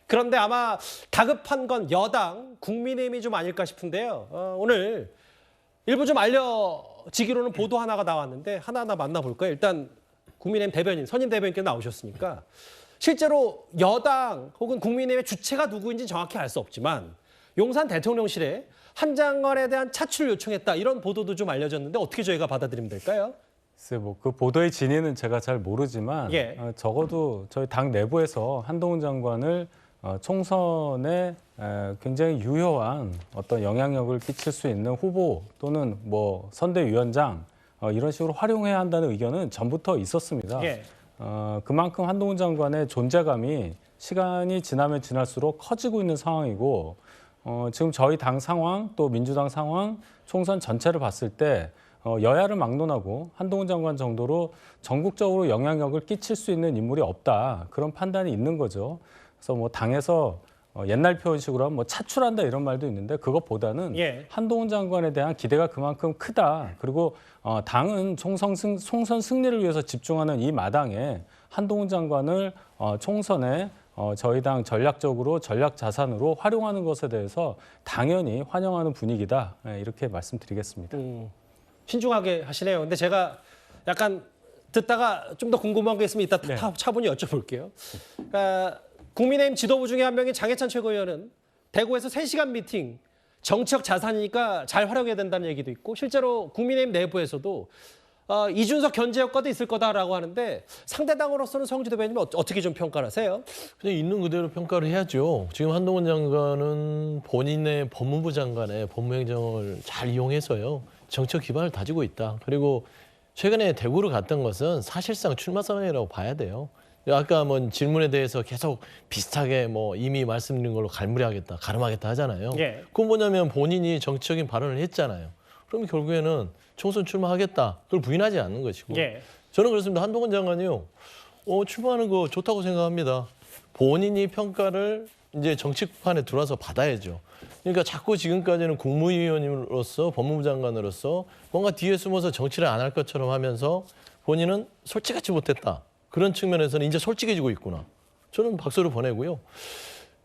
그런데 아마 다급한 건 여당, 국민의힘이 좀 아닐까 싶은데요. 오늘 일부 좀 알려지기로는 보도 하나가 나왔는데 하나하나 만나볼까요? 일단 국민의힘 대변인, 선임 대변인께서 나오셨으니까 실제로 여당 혹은 국민의힘의 주체가 누구인지 정확히 알 수 없지만 용산 대통령실에 한 장관에 대한 차출을 요청했다 이런 보도도 좀 알려졌는데 어떻게 저희가 받아들이면 될까요? 글쎄 그 보도의 진위는 제가 잘 모르지만 적어도 저희 당 내부에서 한동훈 장관을 총선에 굉장히 유효한 어떤 영향력을 끼칠 수 있는 후보 또는 뭐 선대위원장 이런 식으로 활용해야 한다는 의견은 전부터 있었습니다. 그만큼 한동훈 장관의 존재감이 시간이 지나면 지날수록 커지고 있는 상황이고 지금 저희 당 상황 또 민주당 상황 총선 전체를 봤을 때 여야를 막론하고 한동훈 장관 정도로 전국적으로 영향력을 끼칠 수 있는 인물이 없다. 그런 판단이 있는 거죠. 그래서 뭐 당에서 옛날 표현식으로 하면 뭐 차출한다 이런 말도 있는데 그것보다는 한동훈 장관에 대한 기대가 그만큼 크다. 그리고 당은 총선 승리를 위해서 집중하는 이 마당에 한동훈 장관을 총선에 저희 당 전략적으로 전략 자산으로 활용하는 것에 대해서 당연히 환영하는 분위기다. 이렇게 말씀드리겠습니다. 신중하게 하시네요. 근데 제가 약간 듣다가 좀 더 궁금한 게 있으면 이따 차분히 여쭤볼게요. 그러니까 국민의힘 지도부 중에 한 명인 장해찬 최고위원은 대구에서 3시간 미팅, 정치적 자산이니까 잘 활용해야 된다는 얘기도 있고 실제로 국민의힘 내부에서도 이준석 견제 효과도 있을 거다라고 하는데 상대당으로서는 성주 대변인은 어떻게 좀 평가를 하세요? 그냥 있는 그대로 평가를 해야죠. 지금 한동훈 장관은 본인의 법무부 장관의 법무행정을 잘 이용해서요. 정책 기반을 다지고 있다. 그리고 최근에 대구를 갔던 것은 사실상 출마 선언이라고 봐야 돼요. 아까 뭐 질문에 대해서 계속 비슷하게 뭐 이미 말씀드린 걸로 갈무리하겠다, 가름하겠다 하잖아요. 그건 뭐냐면 본인이 정치적인 발언을 했잖아요. 그럼 결국에는 총선 출마하겠다. 그걸 부인하지 않는 것이고. 저는 그렇습니다. 한동훈 장관이요. 출마하는 거 좋다고 생각합니다. 본인이 평가를 이제 정치판에 들어와서 받아야죠. 그러니까 자꾸 지금까지는 국무위원으로서 법무부 장관으로서 뭔가 뒤에 숨어서 정치를 안 할 것처럼 하면서 본인은 솔직하지 못했다. 그런 측면에서는 이제 솔직해지고 있구나. 저는 박수를 보내고요.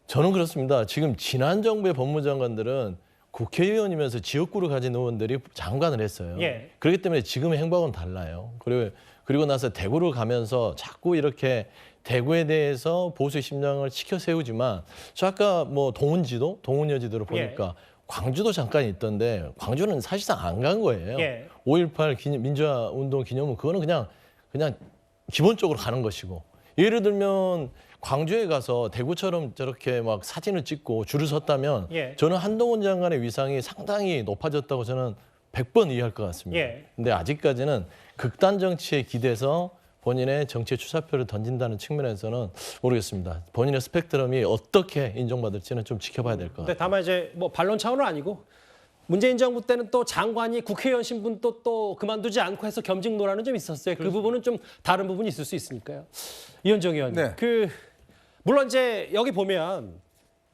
저는 그렇습니다. 지금 지난 정부의 법무부 장관들은 국회의원이면서 지역구를 가진 의원들이 장관을 했어요. 그렇기 때문에 지금의 행보하고는 달라요. 그리고 나서 대구를 가면서 자꾸 이렇게 대구에 대해서 보수의 심장을 치켜 세우지만 저 아까 뭐 동운여지도를 보니까 광주도 잠깐 있던데 광주는 사실상 안 간 거예요. 5.18 민주화 운동 기념은 그거는 그냥 기본적으로 가는 것이고 예를 들면 광주에 가서 대구처럼 저렇게 막 사진을 찍고 줄을 섰다면 저는 한동훈 장관의 위상이 상당히 높아졌다고 저는 100번 이해할 것 같습니다. 근데 아직까지는 극단 정치에 기대서 본인의 정치의 출사표를 던진다는 측면에서는 모르겠습니다. 본인의 스펙트럼이 어떻게 인정받을지는 좀 지켜봐야 될 것 같아요. 근데 다만 이제 뭐 반론 차원은 아니고 문재인 정부 때는 또 장관이 국회의원 신분도 또 그만두지 않고 해서 겸직 논란은 좀 있었어요. 그 부분은 좀 다른 부분이 있을 수 있으니까요. 이현정 의원님. 물론 이제 여기 보면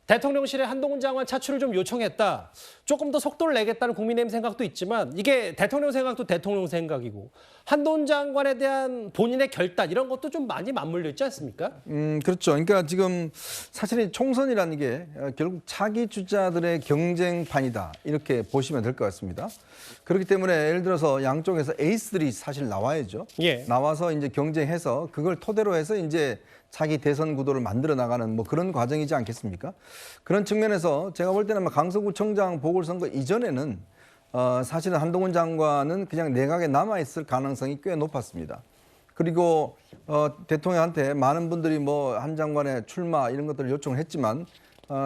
대통령실에 한동훈 장관 차출을 좀 요청했다. 조금 더 속도를 내겠다는 국민의힘 생각도 있지만 이게 대통령 생각도 대통령 생각이고 한동훈 장관에 대한 본인의 결단 이런 것도 좀 많이 맞물려 있지 않습니까? 그렇죠. 그러니까 지금 사실 총선이라는 게 결국 차기 주자들의 경쟁판이다. 이렇게 보시면 될 것 같습니다. 그렇기 때문에 예를 들어서 양쪽에서 에이스들이 사실 나와야죠. 나와서 이제 경쟁해서 그걸 토대로 해서 이제 차기 대선 구도를 만들어 나가는 뭐 그런 과정이지 않겠습니까? 그런 측면에서 제가 볼 때는 강서구청장 보궐선거 이전에는 사실은 한동훈 장관은 그냥 내각에 남아있을 가능성이 꽤 높았습니다. 그리고 대통령한테 많은 분들이 뭐 한 장관의 출마 이런 것들을 요청을 했지만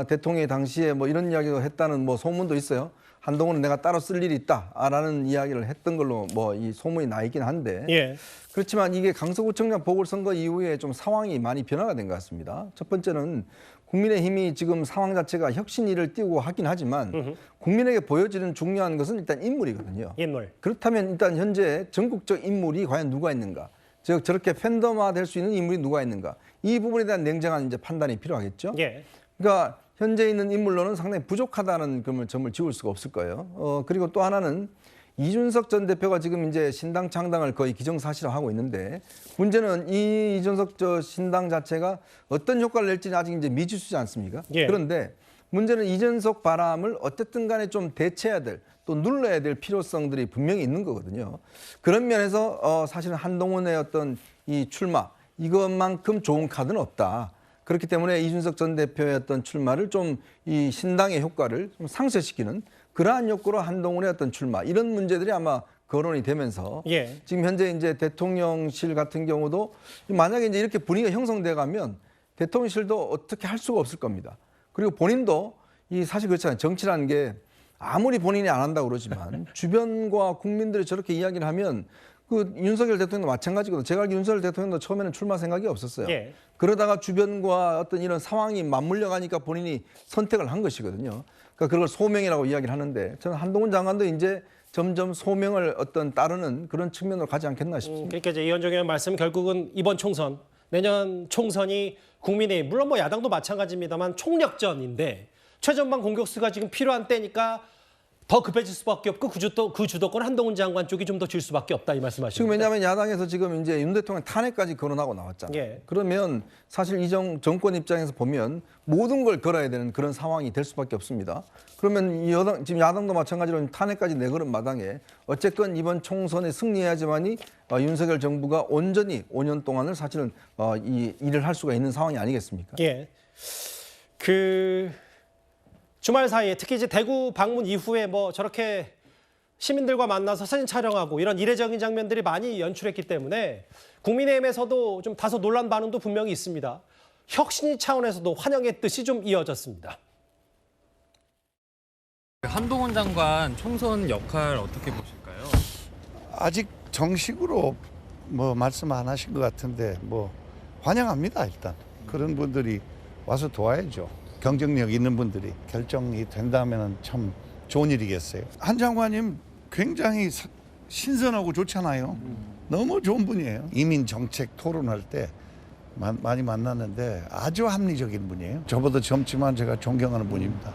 대통령이 당시에 뭐 이런 이야기도 했다는 뭐 소문도 있어요. 한동훈은 내가 따로 쓸 일이 있다라는 이야기를 했던 걸로 뭐 이 소문이 나 있긴 한데 그렇지만 이게 강서구청장 보궐선거 이후에 좀 상황이 많이 변화가 된 것 같습니다. 첫 번째는 국민의힘이 지금 상황 자체가 혁신위를 띄우고 하긴 하지만 국민에게 보여지는 중요한 것은 일단 인물이거든요. 그렇다면 일단 현재 전국적 인물이 과연 누가 있는가? 즉 저렇게 팬덤화 될 수 있는 인물이 누가 있는가? 이 부분에 대한 냉정한 이제 판단이 필요하겠죠. 그러니까 현재 있는 인물로는 상당히 부족하다는 점을 지울 수가 없을 거예요. 그리고 또 하나는 이준석 전 대표가 지금 이제 신당 창당을 거의 기정사실화하고 있는데 문제는 이 이준석 신당 자체가 어떤 효과를 낼지는 아직 이제 미지수지 않습니까? 예. 그런데 문제는 이준석 바람을 어쨌든 간에 좀 대체해야 될 또 눌러야 될 필요성들이 분명히 있는 거거든요. 그런 면에서 사실은 한동훈의 어떤 이 출마 이것만큼 좋은 카드는 없다. 그렇기 때문에 이준석 전 대표의 어떤 출마를 좀 이 신당의 효과를 좀 상쇄시키는 그러한 욕구로 한동훈의 어떤 출마 이런 문제들이 아마 거론이 되면서 예. 지금 현재 이제 대통령실 같은 경우도 만약에 이제 이렇게 분위기가 형성돼 가면 대통령실도 어떻게 할 수가 없을 겁니다. 그리고 본인도 이 사실 그렇잖아요. 정치라는 게 아무리 본인이 안 한다고 그러지만 주변과 국민들이 저렇게 이야기를 하면 그 윤석열 대통령도 마찬가지거든요. 제가 알기로 윤석열 대통령도 처음에는 출마 생각이 없었어요. 예. 그러다가 주변과 어떤 이런 상황이 맞물려 가니까 본인이 선택을 한 것이거든요. 그러니까 그걸 소명이라고 이야기를 하는데 저는 한동훈 장관도 이제 점점 소명을 어떤 따르는 그런 측면으로 가지 않겠나 싶습니다. 그러니까 이제 이현정 의원 말씀 결국은 이번 총선, 내년 총선이 국민의힘 물론 뭐 야당도 마찬가지입니다만 총력전인데 최전방 공격수가 지금 필요한 때니까 더 급해질 수밖에 없고 그 주도권 한동훈 장관 쪽이 좀 더 질 수밖에 없다 이 말씀하시죠. 지금 왜냐하면 야당에서 지금 이제 윤 대통령 탄핵까지 거론하고 나왔잖아요. 예. 그러면 사실 이 정권 입장에서 보면 모든 걸 걸어야 되는 그런 상황이 될 수밖에 없습니다. 그러면 지금 야당도 마찬가지로 탄핵까지 내걸은 마당에 어쨌건 이번 총선에 승리해야지만이 윤석열 정부가 온전히 5년 동안을 사실은 이 일을 할 수가 있는 상황이 아니겠습니까? 예. 주말 사이에 특히 이제 대구 방문 이후에 뭐 저렇게 시민들과 만나서 사진 촬영하고 이런 이례적인 장면들이 많이 연출했기 때문에 국민의힘에서도 좀 다소 논란 반응도 분명히 있습니다. 혁신위 차원에서도 환영의 뜻이 좀 이어졌습니다. 한동훈 장관 총선 역할 어떻게 보실까요? 아직 정식으로 뭐 말씀 안 하신 것 같은데 뭐 환영합니다. 일단 그런 분들이 와서 도와야죠. 경쟁력 있는 분들이 결정이 된다면 참 좋은 일이겠어요. 한 장관님 굉장히 신선하고 좋잖아요. 너무 좋은 분이에요. 이민 정책 토론할 때 많이 만났는데 아주 합리적인 분이에요. 저보다 젊지만 제가 존경하는 분입니다.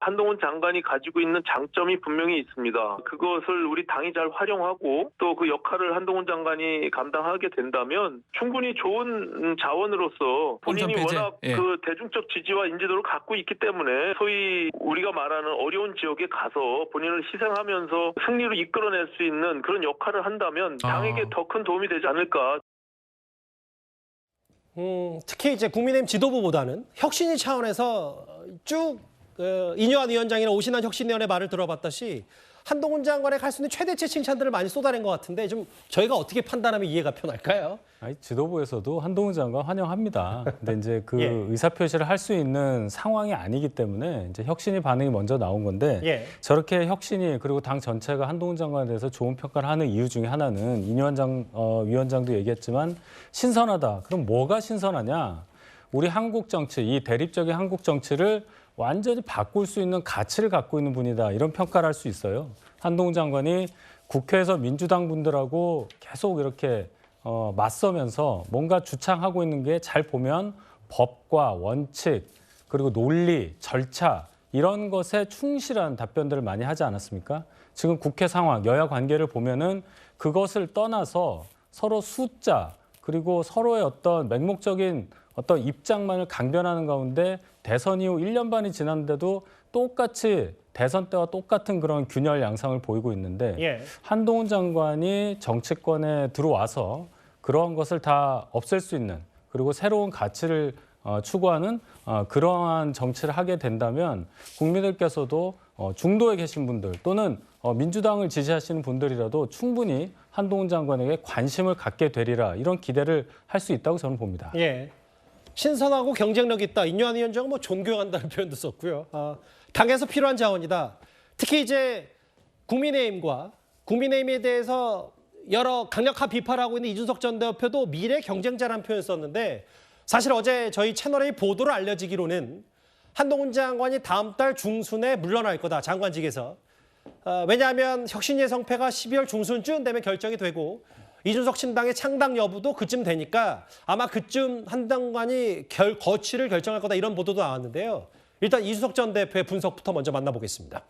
한동훈 장관이 가지고 있는 장점이 분명히 있습니다. 그것을 우리 당이 잘 활용하고 또 그 역할을 한동훈 장관이 감당하게 된다면 충분히 좋은 자원으로서 본인이 워낙 그 대중적 지지와 인지도를 갖고 있기 때문에 소위 우리가 말하는 어려운 지역에 가서 본인을 희생하면서 승리로 이끌어낼 수 있는 그런 역할을 한다면 당에게 더 큰 도움이 되지 않을까. 특히 이제 국민의힘 지도부보다는 혁신위 차원에서 쭉 이뇨한 위원장이나 오신환 혁신위원의 말을 들어봤다시 한동훈 장관의 갈 수 있는 최대치 칭찬들을 많이 쏟아낸 것 같은데 좀 저희가 어떻게 판단하면 이해가 편할까요? 아니, 지도부에서도 한동훈 장관 환영합니다. 근데 이제 그 예. 의사표시를 할 수 있는 상황이 아니기 때문에 이제 혁신이 반응이 먼저 나온 건데 예. 저렇게 혁신이 그리고 당 전체가 한동훈 장관에 대해서 좋은 평가를 하는 이유 중에 하나는 위원장도 얘기했지만 신선하다. 그럼 뭐가 신선하냐? 우리 한국 정치, 이 대립적인 한국 정치를 완전히 바꿀 수 있는 가치를 갖고 있는 분이다. 이런 평가를 할 수 있어요. 한동훈 장관이 국회에서 민주당 분들하고 계속 이렇게 맞서면서 뭔가 주창하고 있는 게 잘 보면 법과 원칙, 그리고 논리, 절차 이런 것에 충실한 답변들을 많이 하지 않았습니까? 지금 국회 상황, 여야 관계를 보면은 그것을 떠나서 서로 숫자, 그리고 서로의 어떤 맹목적인 어떤 입장만을 강변하는 가운데 대선 이후 1년 반이 지났는데도 똑같이 대선 때와 똑같은 그런 균열 양상을 보이고 있는데 예. 한동훈 장관이 정치권에 들어와서 그러한 것을 다 없앨 수 있는 그리고 새로운 가치를 추구하는 그러한 정치를 하게 된다면 국민들께서도 중도에 계신 분들 또는 민주당을 지지하시는 분들이라도 충분히 한동훈 장관에게 관심을 갖게 되리라 이런 기대를 할 수 있다고 저는 봅니다. 예. 신선하고 경쟁력 있다. 이뇨한 위원장은 뭐 존경한다는 표현도 썼고요. 당에서 필요한 자원이다. 특히 이제 국민의힘에 대해서 여러 강력한 비판을 하고 있는 이준석 전 대표도 미래 경쟁자라는 표현을 썼는데 사실 어제 저희 채널의 보도로 알려지기로는 한동훈 장관이 다음 달 중순에 물러날 거다. 장관직에서. 왜냐하면 혁신위의 성패가 12월 중순쯤 되면 결정이 되고 이준석 신당의 창당 여부도 그쯤 되니까 아마 그쯤 한 장관이 거취를 결정할 거다 이런 보도도 나왔는데요. 일단 이준석 전 대표의 분석부터 먼저 만나보겠습니다.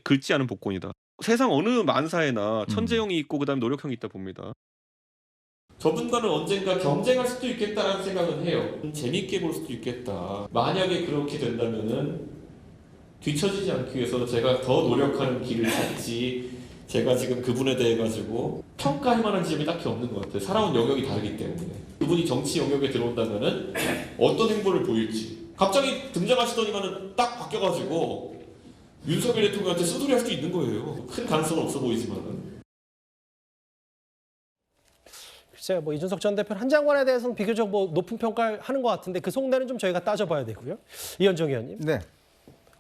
긁지 않은 복권이다. 세상 어느 만사에나 천재형이 있고 그다음에 노력형이 있다 봅니다. 저분과는 언젠가 경쟁할 수도 있겠다라는 생각은 해요. 재밌게 볼 수도 있겠다. 만약에 그렇게 된다면은 뒤처지지 않기 위해서 제가 더 노력하는 길을 찾지, 제가 지금 그분에 대해 가지고 평가할 만한 지점이 딱히 없는 것 같아요. 살아온 영역이 다르기 때문에. 그분이 정치 영역에 들어온다면은 어떤 행보를 보일지. 갑자기 등장하시더니만은 딱 바뀌어가지고 윤석열 대통령한테 쓰소리 할 수도 있는 거예요. 큰 가능성은 없어 보이지만은. 글쎄요, 뭐 이준석 전 대표 한 장관에 대해서는 비교적 뭐 높은 평가를 하는 것 같은데 그 속내는 좀 저희가 따져봐야 되고요. 이현정 의원님. 네.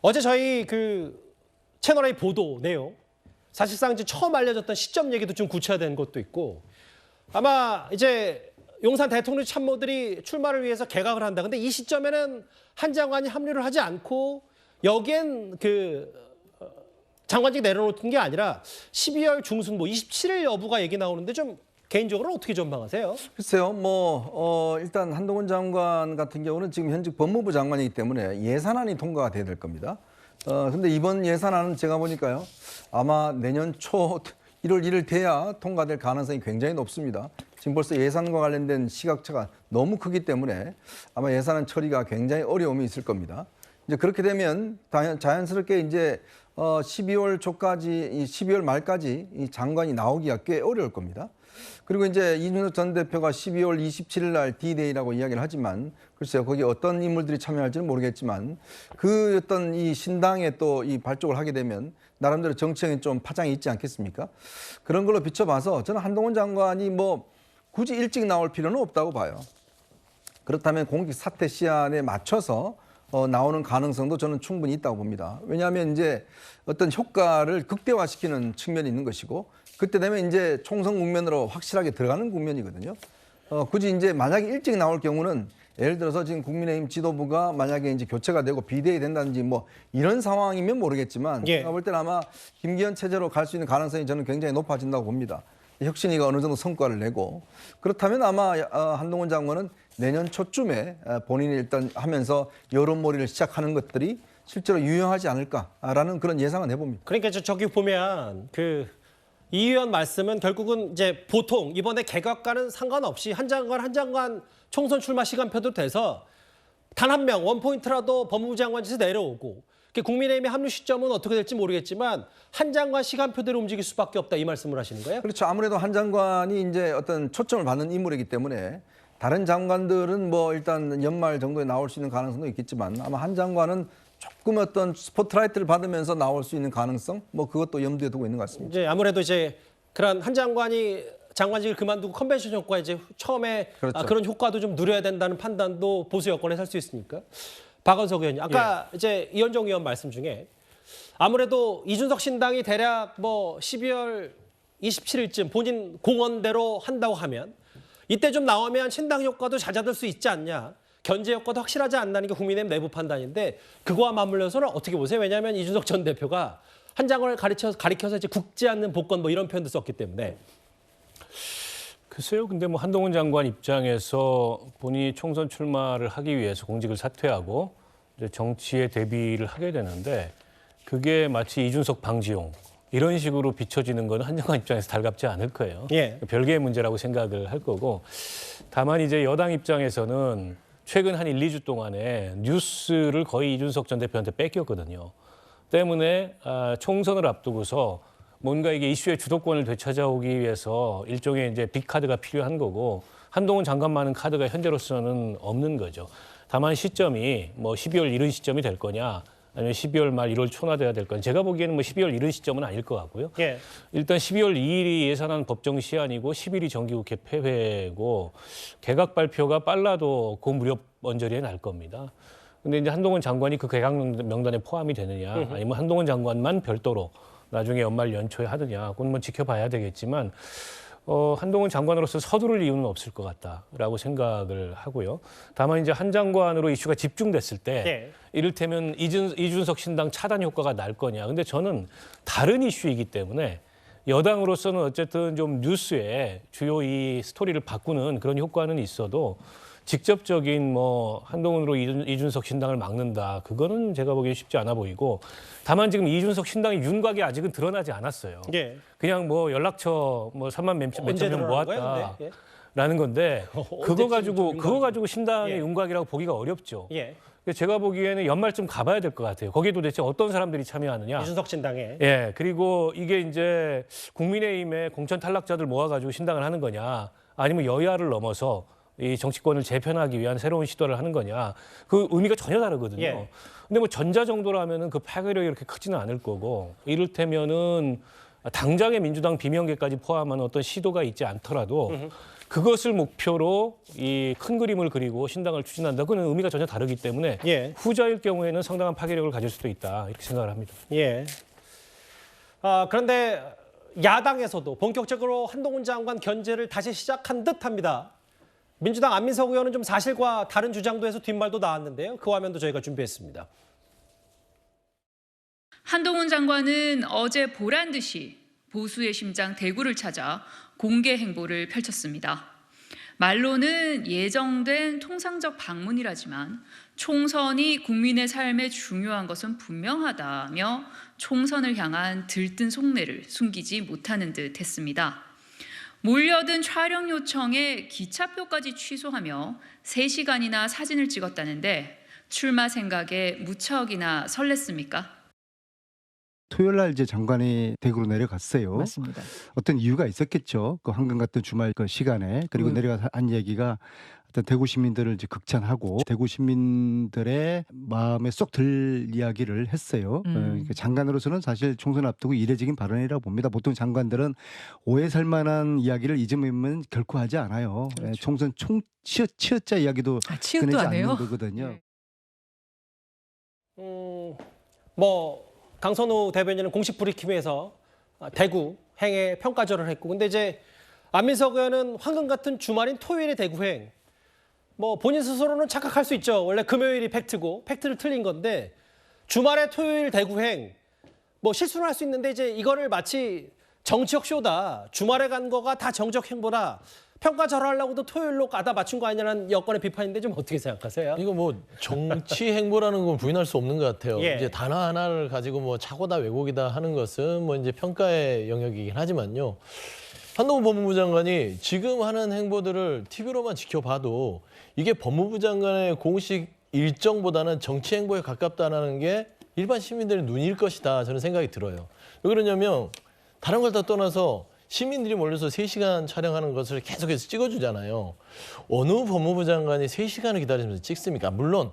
어제 저희 그 채널A 보도 내용 사실상 이제 처음 알려졌던 시점 얘기도 좀 구체화된 것도 있고 아마 이제 용산 대통령 참모들이 출마를 위해서 개각을 한다. 근데 이 시점에는 한 장관이 합류를 하지 않고 여기엔 그 장관직 내려놓는 게 아니라 12월 중순 뭐 27일 여부가 얘기 나오는데 좀 개인적으로 어떻게 전망하세요? 글쎄요, 일단 한동훈 장관 같은 경우는 지금 현직 법무부 장관이기 때문에 예산안이 통과가 돼야 될 겁니다. 근데 이번 예산안은 제가 보니까요, 아마 내년 초 1월 1일 돼야 통과될 가능성이 굉장히 높습니다. 지금 벌써 예산과 관련된 시각차가 너무 크기 때문에 아마 예산안 처리가 굉장히 어려움이 있을 겁니다. 이제 그렇게 되면 자연스럽게 이제 12월 초까지, 12월 말까지 이 장관이 나오기가 꽤 어려울 겁니다. 그리고 이제 이준석 전 대표가 12월 27일 날 D-Day라고 이야기를 하지만 글쎄요, 거기 어떤 인물들이 참여할지는 모르겠지만 그 어떤 이 신당에 또 이 발족을 하게 되면 나름대로 정치적인 좀 파장이 있지 않겠습니까? 그런 걸로 비춰봐서 저는 한동훈 장관이 뭐 굳이 일찍 나올 필요는 없다고 봐요. 그렇다면 공직 사퇴 시한에 맞춰서 나오는 가능성도 저는 충분히 있다고 봅니다. 왜냐하면 이제 어떤 효과를 극대화시키는 측면이 있는 것이고 그때 되면 이제 총선 국면으로 확실하게 들어가는 국면이거든요. 굳이 이제 만약에 일찍 나올 경우는 예를 들어서 지금 국민의힘 지도부가 만약에 이제 교체가 되고 비대위 된다든지 뭐 이런 상황이면 모르겠지만 제가 볼 때는 아마 김기현 체제로 갈 수 있는 가능성이 저는 굉장히 높아진다고 봅니다. 혁신위가 어느 정도 성과를 내고 그렇다면 아마 한동훈 장관은 내년 초쯤에 본인이 일단 하면서 여론몰이를 시작하는 것들이 실제로 유효하지 않을까라는 그런 예상은 해봅니다. 그러니까 저기 보면 이 의원 말씀은 결국은 이제 보통 이번에 개각과는 상관없이 한 장관 총선 출마 시간표도 돼서 단 한 명 원포인트라도 법무부 장관직에서 내려오고 국민의힘의 합류 시점은 어떻게 될지 모르겠지만 한 장관 시간표대로 움직일 수밖에 없다 이 말씀을 하시는 거예요? 그렇죠. 아무래도 한 장관이 이제 어떤 초점을 받는 인물이기 때문에 다른 장관들은 뭐 일단 연말 정도에 나올 수 있는 가능성도 있겠지만 아마 한 장관은 조금 어떤 스포트라이트를 받으면서 나올 수 있는 가능성 뭐 그것도 염두에 두고 있는 것 같습니다. 이제 아무래도 이제 그런 한 장관이 장관직을 그만두고 컨벤션 효과 이제 처음에 그렇죠. 그런 효과도 좀 누려야 된다는 판단도 보수 여권에서 할 수 있으니까. 박원석 의원님, 아까 이제 이현정 의원 말씀 중에 아무래도 이준석 신당이 대략 뭐 12월 27일쯤 본인 공언대로 한다고 하면 이때 좀 나오면 신당 효과도 잦아들 수 있지 않냐. 견제 효과도 확실하지 않다는 게 국민의힘 내부 판단인데 그거와 맞물려서는 어떻게 보세요? 왜냐하면 이준석 전 대표가 한 장관을 가리켜서 이제 국지 않는 복권 뭐 이런 표현도 썼기 때문에. 글쎄요. 근데 뭐 한동훈 장관 입장에서 본인이 총선 출마를 하기 위해서 공직을 사퇴하고 이제 정치에 대비를 하게 되는데 그게 마치 이준석 방지용 이런 식으로 비춰지는 건 한 장관 입장에서 달갑지 않을 거예요. 별개의 문제라고 생각을 할 거고 다만 이제 여당 입장에서는 최근 한 1, 2주 동안에 뉴스를 거의 이준석 전 대표한테 뺏겼거든요. 때문에 총선을 앞두고서 뭔가 이게 이슈의 주도권을 되찾아오기 위해서 일종의 이제 빅카드가 필요한 거고 한동훈 장관만은 카드가 현재로서는 없는 거죠. 다만 시점이 뭐 12월 이른 시점이 될 거냐 아니면 12월 말 1월 초나 돼야 될 거냐. 제가 보기에는 뭐 12월 이른 시점은 아닐 것 같고요. 일단 12월 2일이 예산안 법정 시한이고 10일이 정기국회 폐회고 개각 발표가 빨라도 그 무렵 언저리에 날 겁니다. 근데 이제 한동훈 장관이 그 개각 명단에 포함이 되느냐 아니면 한동훈 장관만 별도로 나중에 연말 연초에 하느냐 그건 뭐 지켜봐야 되겠지만 한동훈 장관으로서 서두를 이유는 없을 것 같다라고 생각을 하고요. 다만 이제 한 장관으로 이슈가 집중됐을 때 이를테면 이준석 신당 차단 효과가 날 거냐. 근데 저는 다른 이슈이기 때문에 여당으로서는 어쨌든 좀 뉴스에 주요 이 스토리를 바꾸는 그런 효과는 있어도 직접적인 뭐 한동훈으로 이준석 신당을 막는다. 그거는 제가 보기엔 쉽지 않아 보이고 다만 지금 이준석 신당의 윤곽이 아직은 드러나지 않았어요. 예. 그냥 뭐 연락처 뭐 3만 몇천 명 모았다. 예. 라는 건데 그거 가지고 신당의 예. 윤곽이라고 보기가 어렵죠. 예. 제가 보기에는 연말쯤 가봐야 될 것 같아요. 거기에 도대체 어떤 사람들이 참여하느냐. 이준석 신당에. 예. 그리고 이게 이제 국민의힘의 공천 탈락자들 모아가지고 신당을 하는 거냐, 아니면 여야를 넘어서 이 정치권을 재편하기 위한 새로운 시도를 하는 거냐, 그 의미가 전혀 다르거든요. 예. 근데 뭐 전자 정도라면은 그 파괴력이 이렇게 크지는 않을 거고, 이를테면은 당장의 민주당 비명계까지 포함한 어떤 시도가 있지 않더라도 그것을 목표로 이 큰 그림을 그리고 신당을 추진한다. 그건 의미가 전혀 다르기 때문에 예. 후자일 경우에는 상당한 파괴력을 가질 수도 있다. 이렇게 생각을 합니다. 예. 그런데 야당에서도 본격적으로 한동훈 장관 견제를 다시 시작한 듯합니다. 민주당 안민석 의원은 좀 사실과 다른 주장도 해서 뒷말도 나왔는데요. 그 화면도 저희가 준비했습니다. 한동훈 장관은 어제 보란 듯이 보수의 심장 대구를 찾아 공개 행보를 펼쳤습니다. 말로는 예정된 통상적 방문이라지만 총선이 국민의 삶에 중요한 것은 분명하다며 총선을 향한 들뜬 속내를 숨기지 못하는 듯 했습니다. 몰려든 촬영 요청에 기차표까지 취소하며 3시간이나 사진을 찍었다는데 출마 생각에 무척이나 설렜습니까? 토요일 날 이제 장관이 대구로 내려갔어요. 맞습니다. 어떤 이유가 있었겠죠. 그 황금 같은 주말 그 시간에. 그리고 내려가서 한 얘기가 어떤 대구 시민들을 이제 극찬하고 대구 시민들의 마음에 쏙 들 이야기를 했어요. 그러니까 장관으로서는 사실 총선 앞두고 이례적인 발언이라고 봅니다. 보통 장관들은 오해 살 만한 이야기를 이 점이면 결코 하지 않아요. 그렇죠. 총선 치읓자 이야기도 치읓도 꺼내지 안 해요? 않는 거거든요. 뭐 강선우 대변인은 공식 브리핑에서 대구 행에 평가절을 했고, 근데 이제 안민석 의원은 황금 같은 주말인 토요일의 대구행, 뭐 본인 스스로는 착각할 수 있죠. 원래 금요일이 팩트고 팩트를 틀린 건데 주말에 토요일 대구행, 뭐 실수는 할 수 있는데 이제 이거를 마치 정치적 쇼다, 주말에 간 거가 다 정적 행보다, 평가절하려고도 토요일로 가다 맞춘 거 아니냐는 여권의 비판인데 좀 어떻게 생각하세요? 이거 뭐 정치 행보라는 건 부인할 수 없는 것 같아요. 예. 이제 단어 하나를 가지고 뭐 착오다 왜곡이다 하는 것은 뭐 이제 평가의 영역이긴 하지만요. 한동훈 법무부 장관이 지금 하는 행보들을 TV로만 지켜봐도 이게 법무부 장관의 공식 일정보다는 정치 행보에 가깝다는 게 일반 시민들의 눈일 것이다, 저는 생각이 들어요. 왜 그러냐면 다른 걸 다 떠나서 시민들이 몰려서 3시간 촬영하는 것을 계속해서 찍어주잖아요. 어느 법무부 장관이 3시간을 기다리면서 찍습니까? 물론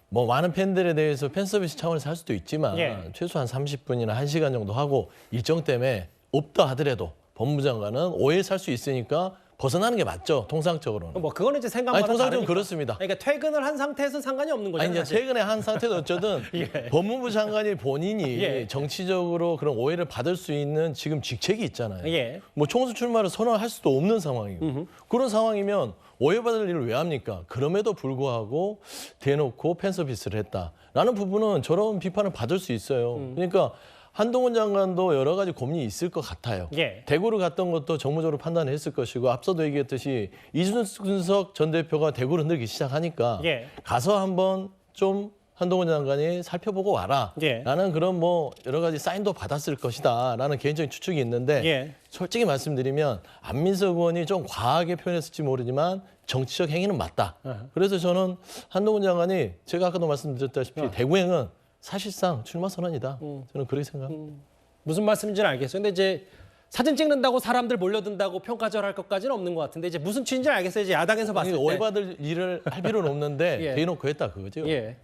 뭐 많은 팬들에 대해서 팬 서비스 차원에서 할 수도 있지만 최소한 30분이나 1시간 정도 하고 일정 때문에 없다 하더라도 법무부 장관은 오해를 살 수 있으니까 벗어나는 게 맞죠, 통상적으로는. 뭐 그거는 이제 생각마다 통상적으로 다르니까. 그렇습니다. 그러니까 퇴근을 한 상태에서 상관이 없는 거잖아요. 아니, 이제 퇴근에 한 상태도 어쩌든 예. 법무부 장관이 본인이 예. 정치적으로 그런 오해를 받을 수 있는 지금 직책이 있잖아요. 예. 뭐 총선 출마를 선언할 수도 없는 상황이고 그런 상황이면 오해받을 일을 왜 합니까? 그럼에도 불구하고 대놓고 팬 서비스를 했다라는 부분은 저런 비판을 받을 수 있어요. 그러니까 한동훈 장관도 여러 가지 고민이 있을 것 같아요. 예. 대구를 갔던 것도 정무적으로 판단했을 것이고 앞서도 얘기했듯이 이준석 전 대표가 대구를 흔들기 시작하니까 예. 가서 한번 좀 한동훈 장관이 살펴보고 와라 라는 그런 뭐 여러 가지 사인도 받았을 것이다 라는 개인적인 추측이 있는데 솔직히 말씀드리면 안민석 의원이 좀 과하게 표현했을지 모르지만 정치적 행위는 맞다. 그래서 저는 한동훈 장관이 제가 아까도 말씀드렸다시피 대구행은 사실상 출마 선언이다. 저는 그렇게 생각합니다. 무슨 말씀인지는 알겠어요. 근데 이제 사진 찍는다고 사람들 몰려든다고 평가절할 것까지는 없는 것 같은데 이제 무슨 취지인지는 알겠어요. 이제 야당에서 봤을 때. 오해받을 일을 할 필요는 없는데 대놓고 했다 그거죠. 예.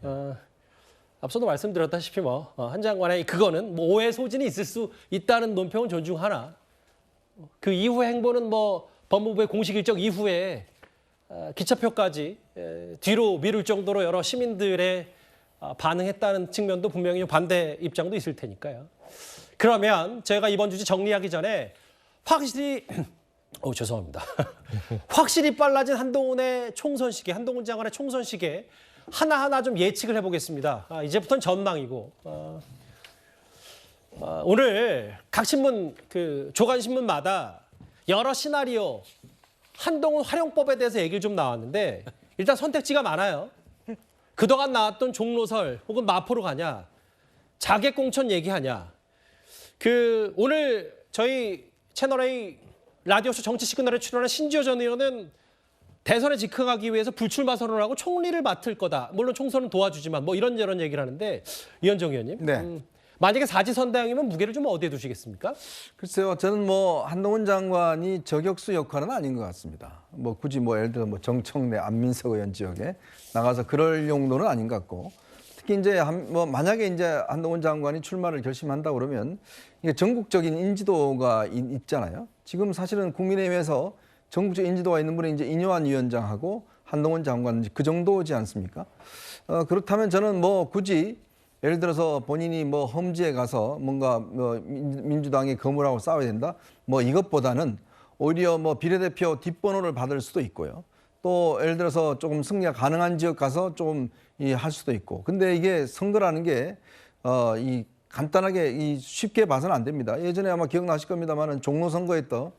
앞서도 말씀드렸다시피 뭐 한 장관의 그거는 뭐 오해 소진이 있을 수 있다는 논평은 존중하나 그 이후 행보는 뭐 법무부의 공식 일정 이후에 기차표까지 뒤로 미룰 정도로 여러 시민들의 반응했다는 측면도 분명히 반대 입장도 있을 테니까요. 그러면 제가 이번 주제 정리하기 전에 확실히 죄송합니다. 확실히 빨라진 한동훈의 총선 시계, 한동훈 장관의 총선 시계 하나하나 좀 예측을 해보겠습니다. 이제부터는 전망이고 오늘 각 신문 조간 신문마다 여러 시나리오 한동훈 활용법에 대해서 얘기를 좀 나왔는데 일단 선택지가 많아요. 그동안 나왔던 종로설 혹은 마포로 가냐, 자객공천 얘기하냐. 오늘 저희 채널A 라디오쇼 정치시그널에 출연한 신지호 전 의원은 대선에 직행하기 위해서 불출마 선언하고 총리를 맡을 거다. 물론 총선은 도와주지만 뭐 이런저런 얘기를 하는데 이현정 의원님. 네. 만약에 사지선다형이면 무게를 좀 어디에 두시겠습니까? 글쎄요, 저는 뭐 한동훈 장관이 저격수 역할은 아닌 것 같습니다. 뭐 굳이 뭐 예를 들어 뭐 정청래, 안민석 의원 지역에 나가서 그럴 용도는 아닌 것 같고, 특히 이제 뭐 만약에 이제 한동훈 장관이 출마를 결심한다 그러면 이게 전국적인 인지도가 있잖아요. 지금 사실은 국민의힘에서 전국적 인지도가 있는 분이 이제 인요한 위원장하고 한동훈 장관 그 정도지 않습니까? 그렇다면 저는 뭐 굳이 예를 들어서 본인이 뭐 험지에 가서 뭔가 뭐 민주당이 거물하고 싸워야 된다. 뭐 이것보다는 오히려 뭐 비례대표 뒷번호를 받을 수도 있고요. 또 예를 들어서 조금 승리가 가능한 지역 가서 조금 할 수도 있고. 근데 이게 선거라는 게 이 간단하게 쉽게 봐서는 안 됩니다. 예전에 아마 기억나실 겁니다만은 종로 선거에 또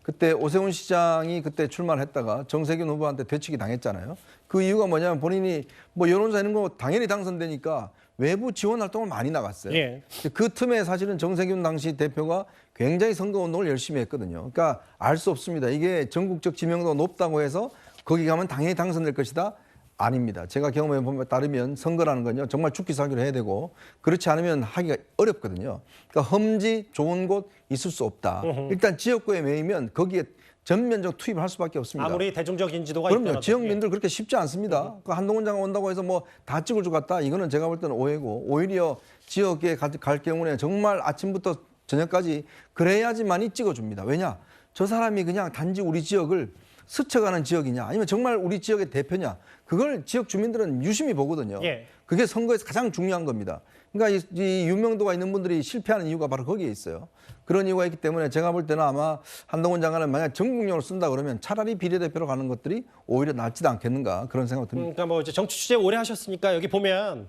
그때 오세훈 시장이 그때 출마를 했다가 정세균 후보한테 되치기 당했잖아요. 그 이유가 뭐냐면 본인이 뭐 여론조사 이런 거 당연히 당선되니까 외부 지원 활동을 많이 나갔어요. 예. 그 틈에 사실은 정세균 당시 대표가 굉장히 선거운동을 열심히 했거든요. 그러니까 알 수 없습니다. 이게 전국적 지명도가 높다고 해서 거기 가면 당연히 당선될 것이다? 아닙니다. 제가 경험해 따르면 선거라는 건요, 정말 죽기 살기로 해야 되고 그렇지 않으면 하기가 어렵거든요. 그러니까 험지 좋은 곳 있을 수 없다. 일단 지역구에 매이면 거기에 전면적 투입을 할 수밖에 없습니다. 아무리 대중적 인지도가 그럼요. 있더라도. 지역민들 그렇게 쉽지 않습니다. 그 한동훈 장관 온다고 해서 뭐 다 찍을 것 같다. 이거는 제가 볼 때는 오해고, 오히려 지역에 갈 경우에 정말 아침부터 저녁까지 그래야지만이 찍어줍니다. 왜냐? 저 사람이 그냥 단지 우리 지역을 스쳐가는 지역이냐, 아니면 정말 우리 지역의 대표냐, 그걸 지역 주민들은 유심히 보거든요. 예. 그게 선거에서 가장 중요한 겁니다. 그러니까 이 유명도가 있는 분들이 실패하는 이유가 바로 거기에 있어요. 그런 이유가 있기 때문에 제가 볼 때는 아마 한동훈 장관은 만약 전국용으로 쓴다 그러면 차라리 비례대표로 가는 것들이 오히려 낫지도 않겠는가, 그런 생각 듭니다. 그러니까 뭐 이제 정치 취재 오래 하셨으니까 여기 보면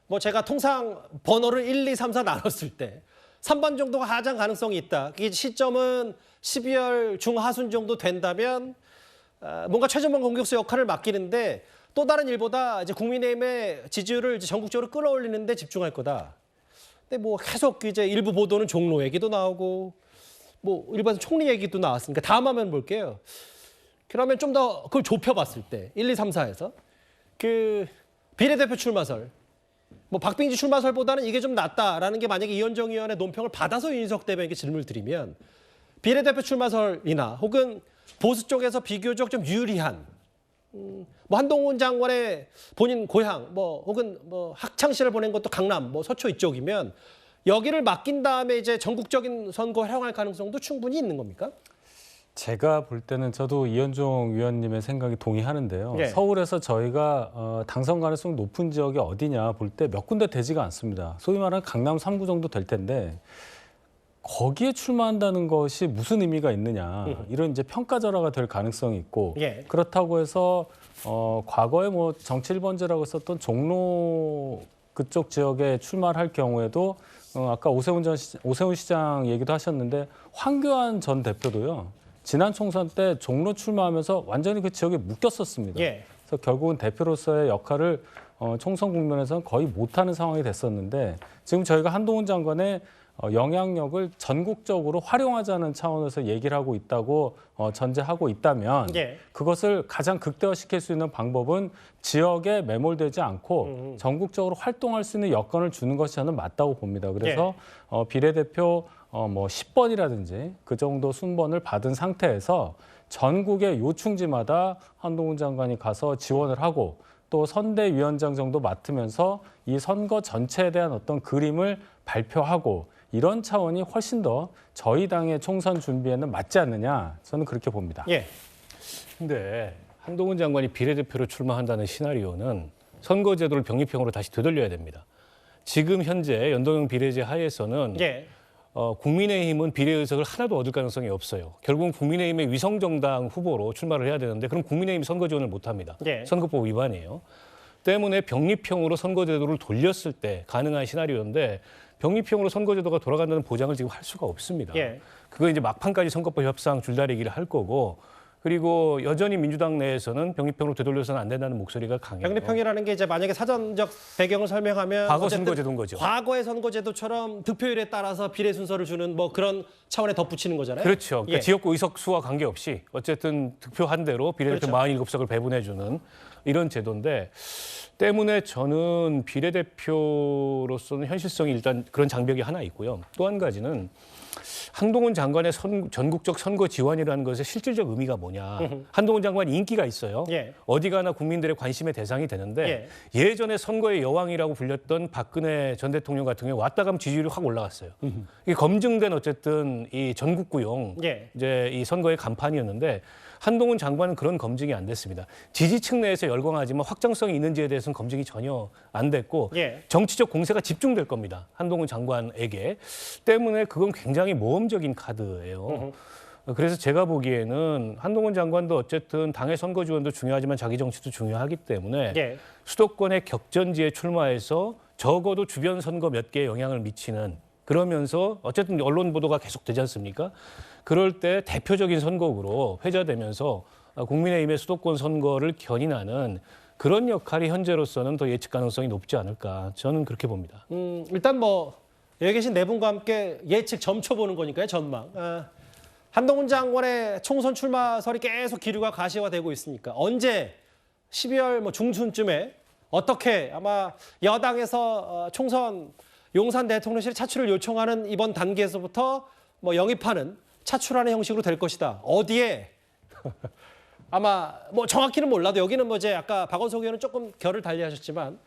뭐 제가 통상 번호를 1, 2, 3, 4 나눴을 때 3번 정도가 가장 가능성이 있다. 그게 시점은 12월 중하순 정도 된다면 뭔가 최전방 공격수 역할을 맡기는데 또 다른 일보다 이제 국민의힘의 지지율을 이제 전국적으로 끌어올리는 데 집중할 거다. 근데 뭐 계속 이제 일부 보도는 종로 얘기도 나오고 뭐 일반 총리 얘기도 나왔으니까 다음 화면 볼게요. 그러면 좀 더 그걸 좁혀봤을 때 1, 2, 3, 4에서 그 비례대표 출마설, 뭐 박빙지 출마설보다는 이게 좀 낫다라는 게 만약에 이현정 의원의 논평을 받아서 윤석 대변인께 질문을 드리면 비례대표 출마설이나 혹은 보수 쪽에서 비교적 좀 유리한 뭐 한동훈 장관의 본인 고향 뭐 혹은 뭐 학창 시절 보낸 것도 강남 뭐 서초 이쪽이면 여기를 맡긴 다음에 이제 전국적인 선거에 활용할 가능성도 충분히 있는 겁니까? 제가 볼 때는 저도 이현종 위원님의 생각이 동의하는데요. 네. 서울에서 저희가 당선 가능성이 높은 지역이 어디냐 볼 때 몇 군데 되지가 않습니다. 소위 말하는 강남 3구 정도 될 텐데 거기에 출마한다는 것이 무슨 의미가 있느냐, 이런 이제 평가절하가 될 가능성이 있고, 예. 그렇다고 해서 과거에 뭐 정치 1번지라고 썼던 종로 그쪽 지역에 출마를 할 경우에도 아까 오세훈 시장 얘기도 하셨는데 황교안 전 대표도요, 지난 총선 때 종로 출마하면서 완전히 그 지역에 묶였었습니다. 예. 그래서 결국은 대표로서의 역할을 총선 국면에서는 거의 못하는 상황이 됐었는데, 지금 저희가 한동훈 장관의 영향력을 전국적으로 활용하자는 차원에서 얘기를 하고 있다고 전제하고 있다면, 예. 그것을 가장 극대화시킬 수 있는 방법은 지역에 매몰되지 않고 전국적으로 활동할 수 있는 여건을 주는 것이 저는 맞다고 봅니다. 그래서 비례대표 뭐 10번이라든지 그 정도 순번을 받은 상태에서 전국의 요충지마다 한동훈 장관이 가서 지원을 하고 또 선대위원장 정도 맡으면서 이 선거 전체에 대한 어떤 그림을 발표하고, 이런 차원이 훨씬 더 저희 당의 총선 준비에는 맞지 않느냐, 저는 그렇게 봅니다. 예. 근데 한동훈 장관이 비례대표로 출마한다는 시나리오는 선거제도를 병립형으로 다시 되돌려야 됩니다. 지금 현재 연동형 비례제 하에서는 예. 국민의힘은 비례의석을 하나도 얻을 가능성이 없어요. 결국은 국민의힘의 위성정당 후보로 출마를 해야 되는데 그럼 국민의힘이 선거 지원을 못합니다. 예. 선거법 위반이에요. 때문에 병립형으로 선거제도를 돌렸을 때 가능한 시나리오인데, 병립형으로 선거제도가 돌아간다는 보장을 지금 할 수가 없습니다. 예. 그거 이제 막판까지 선거법 협상 줄다리기를 할 거고, 그리고 여전히 민주당 내에서는 병립형으로 되돌려서는 안 된다는 목소리가 강해요. 병립형이라는 게 이제 만약에 사전적 배경을 설명하면 과거 어쨌든 선거제도인 거죠. 과거의 선거제도처럼 득표율에 따라서 비례 순서를 주는 뭐 그런 차원에 덧붙이는 거잖아요. 그렇죠. 그러니까 예. 지역구 의석수와 관계없이 어쨌든 득표한 대로 비례대표 그렇죠. 47석을 배분해주는 이런 제도인데 때문에 저는 비례대표로서는 현실성이 일단 그런 장벽이 하나 있고요. 또 한 가지는 한동훈 장관의 전국적 선거 지원이라는 것의 실질적 의미가 뭐냐. 한동훈 장관이 인기가 있어요. 예. 어디 가나 국민들의 관심의 대상이 되는데 예전에 선거의 여왕이라고 불렸던 박근혜 전 대통령 같은 경우에 왔다 가면 지지율이 확 올라갔어요. 이게 검증된 어쨌든 이 전국구용 이제 이 선거의 간판이었는데 한동훈 장관은 그런 검증이 안 됐습니다. 지지층 내에서 열광하지만 확장성이 있는지에 대해서는 검증이 전혀 안 됐고 정치적 공세가 집중될 겁니다. 한동훈 장관에게. 때문에 그건 굉장히 모험적인 카드예요. 그래서 제가 보기에는 한동훈 장관도 어쨌든 당의 선거 지원도 중요하지만 자기 정치도 중요하기 때문에 수도권의 격전지에 출마해서 적어도 주변 선거 몇 개에 영향을 미치는 그러면서 어쨌든 언론 보도가 계속 되지 않습니까? 그럴 때 대표적인 선거구로 회자되면서 국민의힘의 수도권 선거를 견인하는 그런 역할이 현재로서는 더 예측 가능성이 높지 않을까 저는 그렇게 봅니다. 일단 뭐 여기 계신 네 분과 함께 예측 점쳐보는 거니까요. 전망. 한동훈 장관의 총선 출마설이 계속 기류가 가시화되고 있으니까 언제 12월 뭐 중순쯤에 어떻게 아마 여당에서 총선 용산 대통령실 차출을 요청하는 이번 단계에서부터 뭐 영입하는 차출하는 형식으로 될 것이다. 어디에 아마 뭐 정확히는 몰라도 여기는 뭐 이제 아까 박원석 의원은 조금 결을 달리하셨지만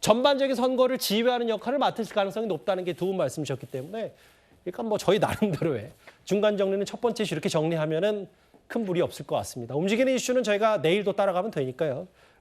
전반적인 선거를 지휘하는 역할을 맡을 가능성이 높다는 게 두 분 말씀이셨기 때문에 그러니까 뭐 저희 나름대로의 중간 정리는 첫 번째 이슈 이렇게 정리하면은 큰 무리 없을 것 같습니다. 움직이는 이슈는 저희가 내일도 따라가면 되니까요.